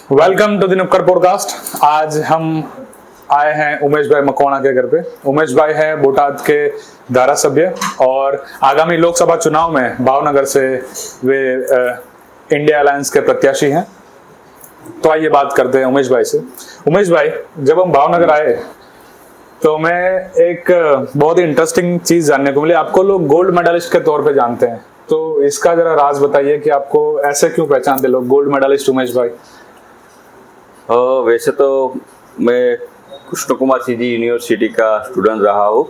Welcome to the नुक्कड़ podcast. आज हम आए हैं उमेश भाई मकवाना के घर पे। उमेश भाई है बोटाद के धारासभ्य और आगामी लोकसभा चुनाव में भावनगर से वे इंडिया अलायंस के प्रत्याशी हैं। तो आइए बात करते हैं उमेश भाई से। उमेश भाई, जब हम भावनगर आए तो मैं एक बहुत ही इंटरेस्टिंग चीज जानने को मिली। आपको लोग गोल्ड मेडलिस्ट के तौर पे जानते हैं, तो इसका जरा राज बताइए कि आपको ऐसे क्यों पहचानते लोग, गोल्ड मेडलिस्ट उमेश भाई? वैसे तो मैं कृष्ण कुमार सीजी यूनिवर्सिटी का स्टूडेंट रहा हूँ।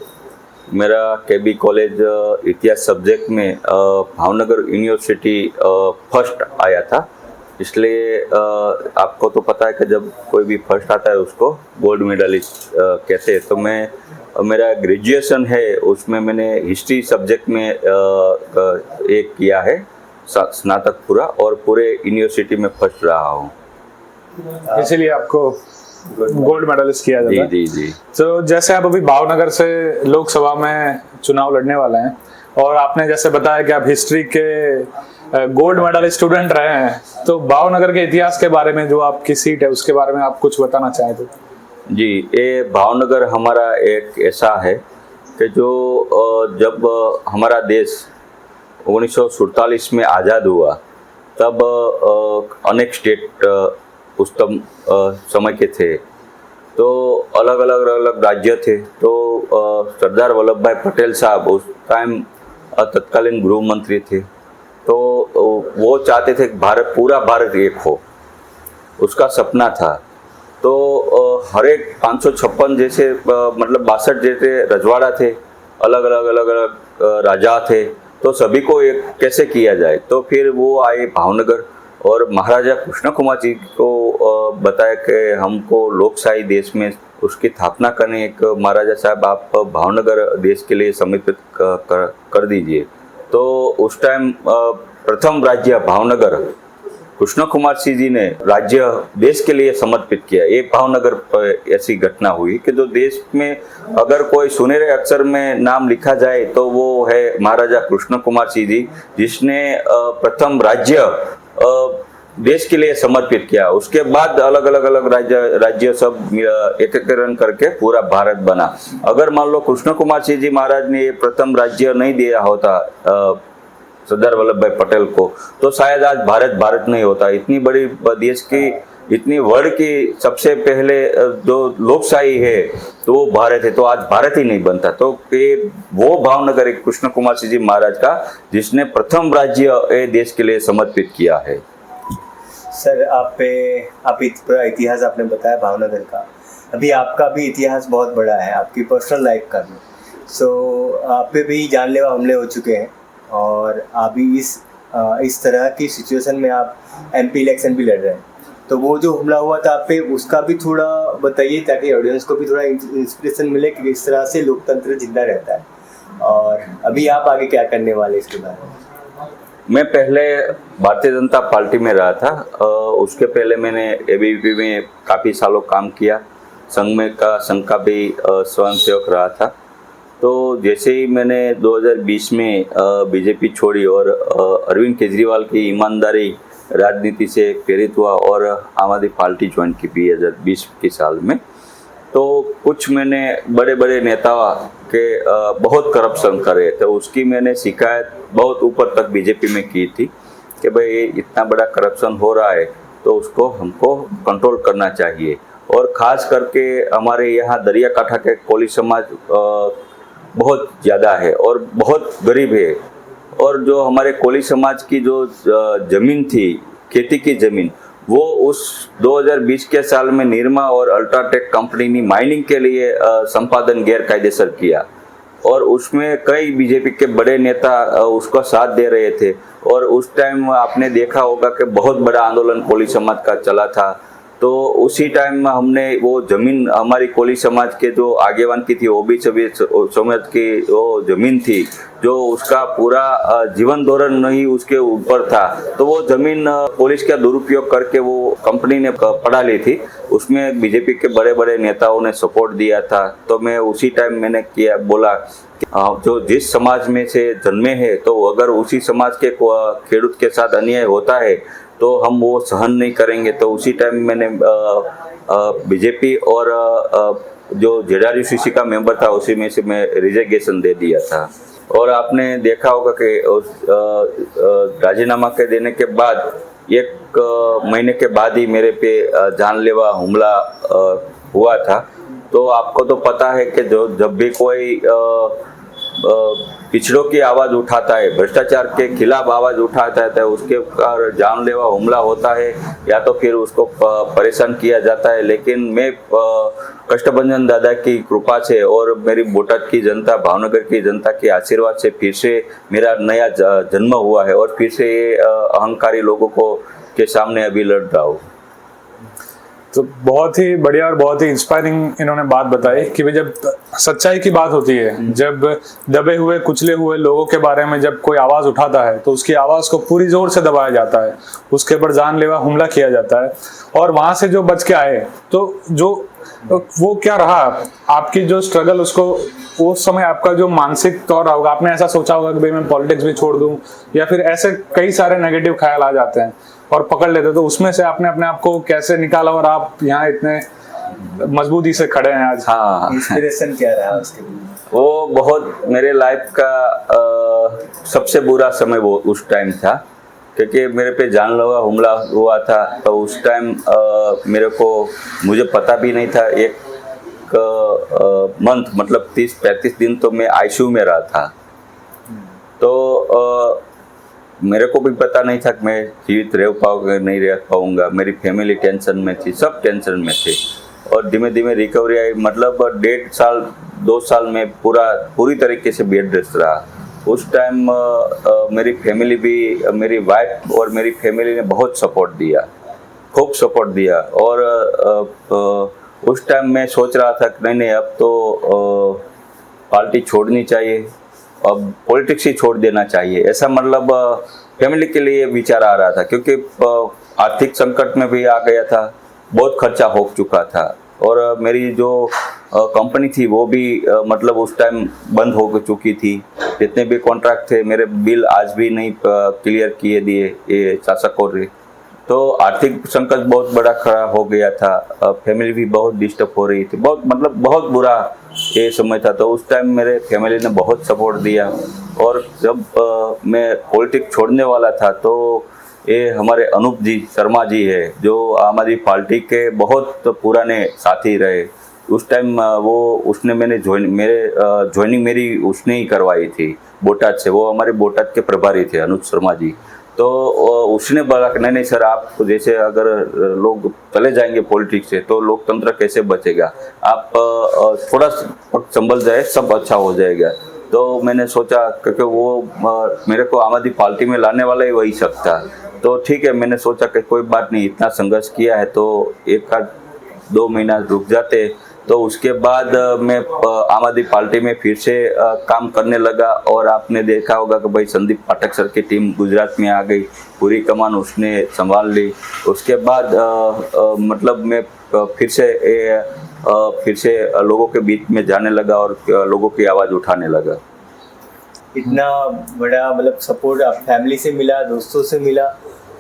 मेरा केबी कॉलेज इतिहास सब्जेक्ट में भावनगर यूनिवर्सिटी फर्स्ट आया था, इसलिए आपको तो पता है कि जब कोई भी फर्स्ट आता है उसको गोल्ड मेडलिस्ट कहते हैं। तो मेरा ग्रेजुएशन है उसमें मैंने हिस्ट्री सब्जेक्ट में एक किया है स्नातक पूरा, और पूरे यूनिवर्सिटी में फर्स्ट रहा हूँ, इसीलिए आपको गोल्ड मेडलिस्ट किया जाता है। जी जी जी। तो जैसे आप अभी भावनगर से लोकसभा में चुनाव लड़ने वाले हैं और आपने जैसे बताया कि आप हिस्ट्री के गोल्ड मेडल स्टूडेंट रहे हैं, तो भावनगर के इतिहास के बारे में, जो आपकी सीट है उसके बारे में आप कुछ बताना चाहें तो? जी, ये भावनगर हमारा एक ऐसा है कि जो जब हमारा देश 1947 में आज़ाद हुआ तब अनेक स्टेट उस समय के थे, तो अलग अलग राज्य थे। तो सरदार वल्लभ भाई पटेल साहब उस टाइम तत्कालीन गृह मंत्री थे, तो वो चाहते थे कि पूरा भारत एक हो, उसका सपना था। तो हर एक 556 जैसे मतलब 62 जैसे रजवाड़ा थे, अलग अलग राजा थे, तो सभी को एक कैसे किया जाए। तो फिर वो आए भावनगर और महाराजा कृष्ण कुमार जी को बताया कि हमको लोकशाही देश में उसकी स्थापना करने, एक महाराजा साहब आप भावनगर देश के लिए समर्पित कर दीजिए। तो उस टाइम प्रथम राज्य भावनगर कृष्ण कुमार जी ने राज्य देश के लिए समर्पित किया। ये भावनगर ऐसी घटना हुई कि जो देश में अगर कोई सुनहरे अक्षर में नाम लिखा जाए तो वो है महाराजा कृष्ण कुमार जी, जिसने प्रथम राज्य देश के लिए समर्पित किया। उसके बाद अलग अलग राज्य सब एकीकरण करके पूरा भारत बना। अगर मान लो कृष्ण कुमार जी महाराज ने ये प्रथम राज्य नहीं दिया होता सरदार वल्लभ भाई पटेल को, तो शायद आज भारत नहीं होता। इतनी बड़ी देश की, इतनी वर्ल्ड की सबसे पहले जो लोकशाही है तो वो भारत है, तो आज भारत ही नहीं बनता। तो ये वो भावनगर एक कृष्ण कुमार जी महाराज का, जिसने प्रथम राज्य देश के लिए समर्पित किया है। सर, आप पूरा इतिहास आपने बताया भावनगर का। अभी आपका भी इतिहास बहुत बड़ा है, आपकी पर्सनल लाइफ का भी। सो आप पे भी जानलेवा हमले हो चुके हैं और अभी इस तरह की सिचुएशन में आप एमपी इलेक्शन भी लड़ रहे हैं। तो वो जो हमला हुआ था आप पे, उसका भी थोड़ा बताइए ताकि ऑडियंस को भी थोड़ा इंस्पिरेशन मिले कि किस तरह से लोकतंत्र जिंदा रहता है, और अभी आप आगे क्या करने वाले इसके बारे में? मैं पहले भारतीय जनता पार्टी में रहा था, उसके पहले मैंने एबीवीपी में काफ़ी सालों काम किया, संघ का भी स्वयंसेवक रहा था। तो जैसे ही मैंने 2020 में बीजेपी छोड़ी और अरविंद केजरीवाल की ईमानदारी राजनीति से प्रेरित हुआ और आम आदमी पार्टी ज्वाइन की 2020 के साल में, तो कुछ मैंने बड़े नेता के बहुत करप्शन करे, तो उसकी मैंने शिकायत बहुत ऊपर तक बीजेपी में की थी कि भाई इतना बड़ा करप्शन हो रहा है तो उसको हमको कंट्रोल करना चाहिए। और ख़ास करके हमारे यहाँ दरिया काठा के कोली समाज बहुत ज़्यादा है और बहुत गरीब है, और जो हमारे कोली समाज की जो ज़मीन थी, खेती की ज़मीन, वो उस 2020 के साल में निरमा और अल्ट्राटेक कंपनी ने माइनिंग के लिए संपादन गैर कायदेसर किया, और उसमें कई बीजेपी के बड़े नेता उसका साथ दे रहे थे। और उस टाइम आपने देखा होगा कि बहुत बड़ा आंदोलन कोली समाज का चला था। तो उसी टाइम में हमने वो जमीन, हमारी कोली समाज के जो आगेवान की थी, ओबीसी समाज की वो जमीन थी, जो उसका पूरा जीवन धोरण नहीं उसके ऊपर था, तो वो जमीन पुलिस का दुरुपयोग करके वो कंपनी ने पड़ा ली थी। उसमें बीजेपी के बड़े नेताओं ने सपोर्ट दिया था। तो मैं उसी टाइम मैंने बोला जो जिस समाज में से जन्मे हैं, तो अगर उसी समाज के खेडूत के साथ अन्याय होता है तो हम वो सहन नहीं करेंगे। तो उसी टाइम मैंने बीजेपी और जो जेडआरयूसीसी का मेंबर था उसी में से मैं रिजिग्नेशन दे दिया था। और आपने देखा होगा कि राजीनामा के देने के बाद 1 महीने के बाद ही मेरे पे जानलेवा हमला हुआ था। तो आपको तो पता है कि जब भी कोई पिछड़ों की आवाज़ उठाता है, भ्रष्टाचार के खिलाफ आवाज़ उठाता है, तो उसके ऊपर जानलेवा हमला होता है या तो फिर उसको परेशान किया जाता है। लेकिन मैं कष्टभंजन दादा की कृपा से और मेरी बोटाद की जनता, भावनगर की जनता के आशीर्वाद से फिर से मेरा नया जन्म हुआ है और फिर से ये अहंकारी लोगों को के सामने अभी लड़ रहा हूँ। तो बहुत ही बढ़िया और बहुत ही इंस्पायरिंग इन्होंने बात बताई कि भाई जब सच्चाई की बात होती है, जब दबे हुए कुचले हुए लोगों के बारे में जब कोई आवाज उठाता है तो उसकी आवाज को पूरी जोर से दबाया जाता है, उसके ऊपर जानलेवा हमला किया जाता है। और वहां से जो बच के आए तो जो वो क्या रहा आपकी जो स्ट्रगल, उसको उस समय आपका जो मानसिक तौर होगा, आपने ऐसा सोचा होगा कि भाई मैं पॉलिटिक्स भी छोड़ दूं, या फिर ऐसे कई सारे नेगेटिव ख्याल आ जाते हैं और पकड़ लेते, तो उसमें से आपने अपने आप को कैसे निकाला और आप यहाँ इतने मजबूती से खड़े हैं आज? हाँ, इंस्पिरेशन क्या रहा उसके लिए? वो बहुत मेरे लाइफ का सबसे बुरा समय वो उस टाइम था, क्योंकि मेरे पे जानलेवा हमला हुआ था। तो उस टाइम मुझे पता भी नहीं था। एक मंथ मतलब 30-35 दिन तो मैं आईसीयू में रहा था। तो मेरे को भी पता नहीं था कि मैं जीवित रह पाऊंगा नहीं रह पाऊंगा। मेरी फैमिली टेंशन में थी, सब टेंशन में थे। और धीमे धीमे रिकवरी आई, मतलब 1.5 साल 2 साल में पूरी तरीके से बेड रेस्ट रहा। उस टाइम मेरी फैमिली भी, मेरी वाइफ और मेरी फैमिली ने बहुत सपोर्ट दिया, खूब सपोर्ट दिया। और उस टाइम मैं सोच रहा था कि नहीं अब तो पार्टी छोड़नी चाहिए, अब पॉलिटिक्स ही छोड़ देना चाहिए, ऐसा मतलब फैमिली के लिए विचार आ रहा था। क्योंकि आर्थिक संकट में भी आ गया था, बहुत खर्चा हो चुका था। और मेरी जो कंपनी थी वो भी मतलब उस टाइम बंद हो चुकी थी। जितने भी कॉन्ट्रैक्ट थे, मेरे बिल आज भी नहीं क्लियर किए दिए ये शासकों ने। तो आर्थिक संकट बहुत बड़ा खड़ा हो गया था, फैमिली भी बहुत डिस्टर्ब हो रही थी, बहुत बहुत बुरा ये समय था। तो उस टाइम मेरे फैमिली ने बहुत सपोर्ट दिया। और जब मैं पॉलिटिक्स छोड़ने वाला था तो ये हमारे अनूप जी शर्मा जी है, जो आम आदमी पार्टी के बहुत पुराने साथी रहे। उस टाइम उसने ज्वाइनिंग मेरी उसने ही करवाई थी बोटाद से। वो हमारे बोटाद के प्रभारी थे अनूप शर्मा जी। तो उसने बोला कि नहीं सर, आप जैसे अगर लोग चले जाएंगे पॉलिटिक्स से तो लोकतंत्र कैसे बचेगा, आप थोड़ा संभल जाए, सब अच्छा हो जाएगा। तो मैंने सोचा, क्योंकि वो मेरे को आम आदमी पार्टी में लाने वाला ही वही सब था। तो ठीक है, मैंने सोचा कि कोई बात नहीं, इतना संघर्ष किया है तो 1-2 महीना रुक जाते। तो उसके बाद मैं आम आदमी पार्टी में फिर से काम करने लगा। और आपने देखा होगा कि भाई संदीप पाठक सर की टीम गुजरात में आ गई, पूरी कमान उसने संभाल ली। उसके बाद मतलब मैं फिर से लोगों के बीच में जाने लगा और लोगों की आवाज़ उठाने लगा। इतना बड़ा मतलब सपोर्ट आप फैमिली से मिला, दोस्तों से मिला,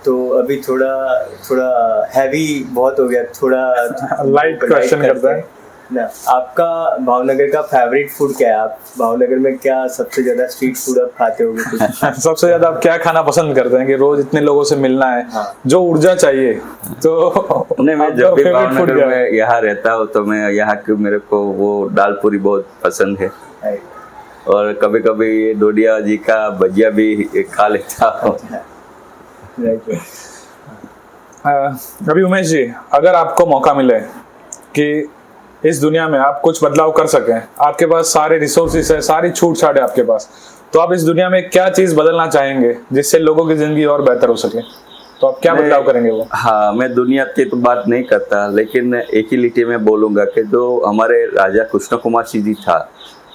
तो अभी थोड़ा हैवी बहुत हो गया, थोड़ा लाइट क्वेश्चन करते हैं ना। आपका भावनगर का फेवरेट फूड क्या है? आप भावनगर में क्या सबसे ज्यादा स्ट्रीट फूड आप खाते होगे कुछ? सबसे ज्यादा आप क्या खाना पसंद करते हैं कि रोज इतने लोगों से मिलना है? हाँ। जो ऊर्जा चाहिए, तो नहीं, मैं जब भी भावनगर में यहाँ रहता हूँ तो मैं यहाँ की, मेरे को वो दाल पूरी बहुत पसंद है। और कभी कभी डोडिया जी का भजिया भी खा लेता हूँ। अभी उमेश जी, अगर आपको मौका मिले कि इस दुनिया में आप कुछ बदलाव कर सकें, आपके पास सारे रिसोर्सेस है, सारी छूट छाट है आपके पास, तो आप इस दुनिया में क्या चीज बदलना चाहेंगे जिससे लोगों की जिंदगी और बेहतर हो सके? तो आप क्या बदलाव करेंगे वो? हाँ, मैं दुनिया की तो बात नहीं करता, लेकिन एक ही लिटी में बोलूंगा कि जो हमारे राजा कृष्ण कुमार सिंह जी था,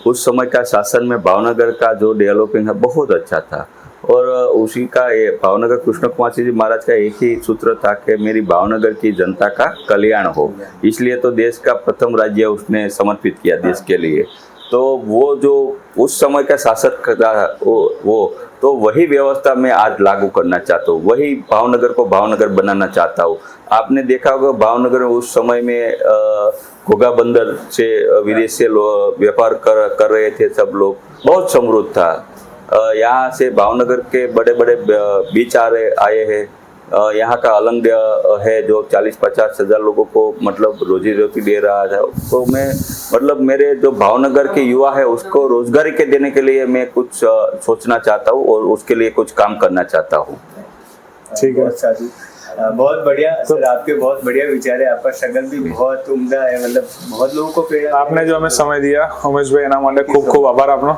उस समय का शासन में भावनगर का जो डेवलपिंग है बहुत अच्छा था। और उसी का ये भावनगर कृष्ण कुमार सिंह जी महाराज का एक ही सूत्र था कि मेरी भावनगर की जनता का कल्याण हो। इसलिए तो देश का प्रथम राज्य उसने समर्पित किया देश के लिए। तो वो जो उस समय का शासक था वो तो वही व्यवस्था मैं आज लागू करना चाहता हूँ, वही भावनगर को भावनगर बनाना चाहता हूँ। आपने देखा होगा भावनगर में उस समय में घोघा बंदर से विदेश से व्यापार कर रहे थे, सब लोग बहुत समृद्ध था। यहाँ से भावनगर के बड़े बड़े बीच आए हैं। यहाँ का अलंग है जो 40-50 हज़ार लोगों को मतलब रोजी रोटी दे रहा है। तो मैं मतलब मेरे जो भावनगर के युवा है उसको रोजगारी के देने के लिए मैं कुछ सोचना चाहता हूँ और उसके लिए कुछ काम करना चाहता हूँ। ठीक है। बहुत साधु, बहुत बढ़िया सर, आपके बहुत बढ़िया विचार है, आपका शगल भी बहुत उम्दा है, मतलब बहुत लोगों को प्रेरणा। आपने जो हमें समय दिया उमेश भाई, एना માટે ખૂબ ખૂબ આભાર આપનો।